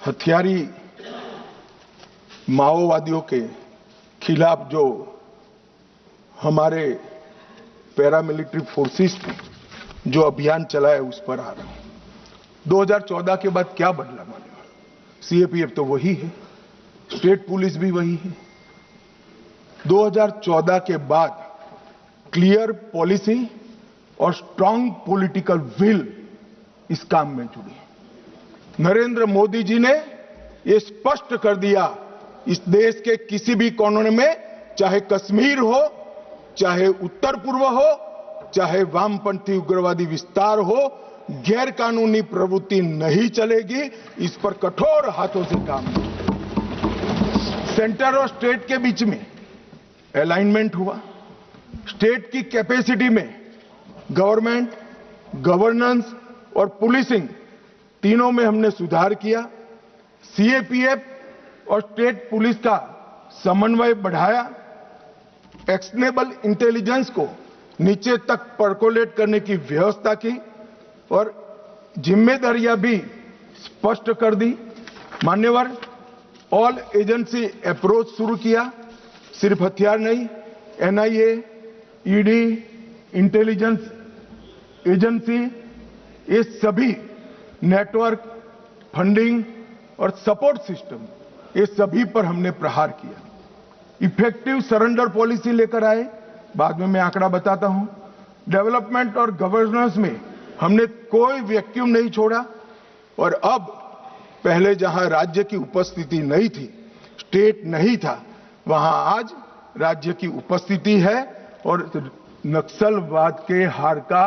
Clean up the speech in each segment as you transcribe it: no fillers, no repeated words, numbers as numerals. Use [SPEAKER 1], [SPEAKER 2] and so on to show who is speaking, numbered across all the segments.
[SPEAKER 1] हथियारी माओवादियों के खिलाफ जो हमारे पैरामिलिट्री फोर्सेस ने जो अभियान चलाया उस पर आ रहा हूं। 2014 के बाद क्या बदला मानेगा? सीएपीएफ तो वही है, स्टेट पुलिस भी वही है। 2014 के बाद क्लियर पॉलिसी और स्ट्रांग पॉलिटिकल विल इस काम में जुड़ी। नरेंद्र मोदी जी ने ये स्पष्ट कर दिया, इस देश के किसी भी कोने में, चाहे कश्मीर हो, चाहे उत्तर पूर्व हो, चाहे वामपंथी उग्रवादी विस्तार हो, गैर कानूनी प्रवृत्ति नहीं चलेगी। इस पर कठोर हाथों से काम सेंटर और स्टेट के बीच में अलाइनमेंट हुआ। स्टेट की कैपेसिटी में गवर्नमेंट, गवर्नेंस और पुलिसिंग तीनों में हमने सुधार किया। सीएपीएफ और स्टेट पुलिस का समन्वय बढ़ाया। एक्शनेबल इंटेलिजेंस को नीचे तक परकोलेट करने की व्यवस्था की और जिम्मेदारियां भी स्पष्ट कर दी। मान्यवर, ऑल एजेंसी अप्रोच शुरू किया। सिर्फ हथियार नहीं, एनआईए, ईडी, इंटेलिजेंस एजेंसी, ये सभी नेटवर्क, फंडिंग और सपोर्ट सिस्टम, ये सभी पर हमने प्रहार किया। इफेक्टिव सरेंडर पॉलिसी लेकर आए, बाद में मैं आंकड़ा बताता हूं। डेवलपमेंट और गवर्नेंस में हमने कोई वैक्यूम नहीं छोड़ा और अब पहले जहां राज्य की उपस्थिति नहीं थी, स्टेट नहीं था, वहां आज राज्य की उपस्थिति है। और नक्सलवाद के हार का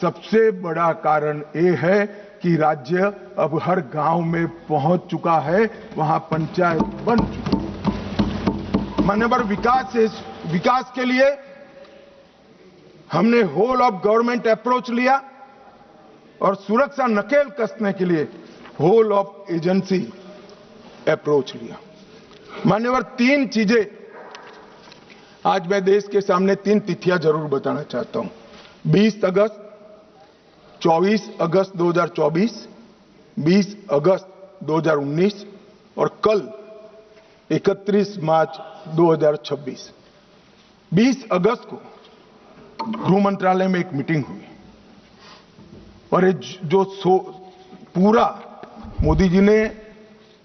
[SPEAKER 1] सबसे बड़ा कारण ये है कि राज्य अब हर गांव में पहुंच चुका है, वहां पंचायत बन चुकी है। मान्यवर, विकास के लिए हमने होल ऑफ गवर्नमेंट अप्रोच लिया और सुरक्षा नकेल कसने के लिए होल ऑफ एजेंसी अप्रोच लिया। मान्यवर, तीन चीजें आज मैं देश के सामने, तीन तिथियां जरूर बताना चाहता हूं। 20 अगस्त, 24 अगस्त 2024, 20 अगस्त 2019 और कल 31 मार्च 2026। 20 अगस्त को गृह मंत्रालय में एक मीटिंग हुई और जो पूरा मोदी जी ने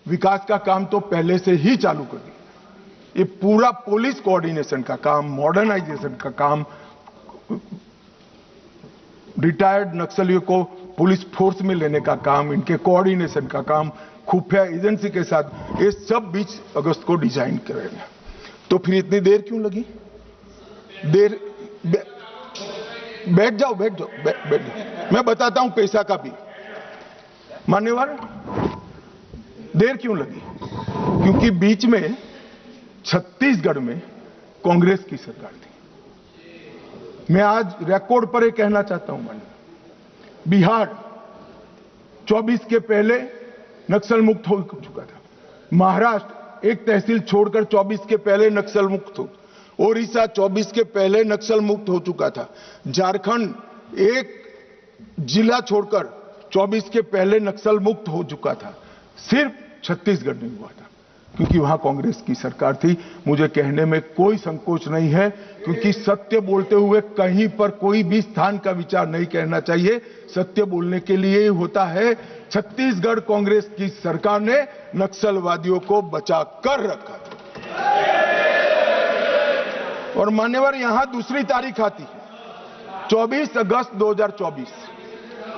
[SPEAKER 1] विकास का काम तो पहले से ही चालू कर दिया। ये पूरा पुलिस कोऑर्डिनेशन का काम, मॉडर्नाइजेशन का काम, रिटायर्ड नक्सलियों को पुलिस फोर्स में लेने का काम, इनके कोऑर्डिनेशन का काम, खुफिया एजेंसी के साथ, ये सब 20 अगस्त को डिजाइन करेंगे। तो फिर इतनी देर क्यों लगी? बैठ जाओ, मैं बताता हूं पैसा का भी। मान्यवर, देर क्यों लगी? क्योंकि बीच में छत्तीसगढ़ में कांग्रेस की सरकार थी। मैं आज रिकॉर्ड पर यह कहना चाहता हूं, बिहार 24 के पहले नक्सल मुक्त हो चुका था। महाराष्ट्र एक तहसील छोड़कर 24 के पहले नक्सल मुक्त हो। ओडिशा 24 के पहले नक्सल मुक्त हो चुका था। झारखंड एक जिला छोड़कर 24 के पहले नक्सल मुक्त हो चुका था। सिर्फ छत्तीसगढ़ नहीं हुआ था क्योंकि वहां कांग्रेस की सरकार थी। मुझे कहने में कोई संकोच नहीं है, क्योंकि सत्य बोलते हुए कहीं पर कोई भी स्थान का विचार नहीं करना चाहिए। सत्य बोलने के लिए ही होता है। छत्तीसगढ़ कांग्रेस की सरकार ने नक्सलवादियों को बचा कर रखा था। और मान्यवर, यहां दूसरी तारीख आती है 24 अगस्त 2024।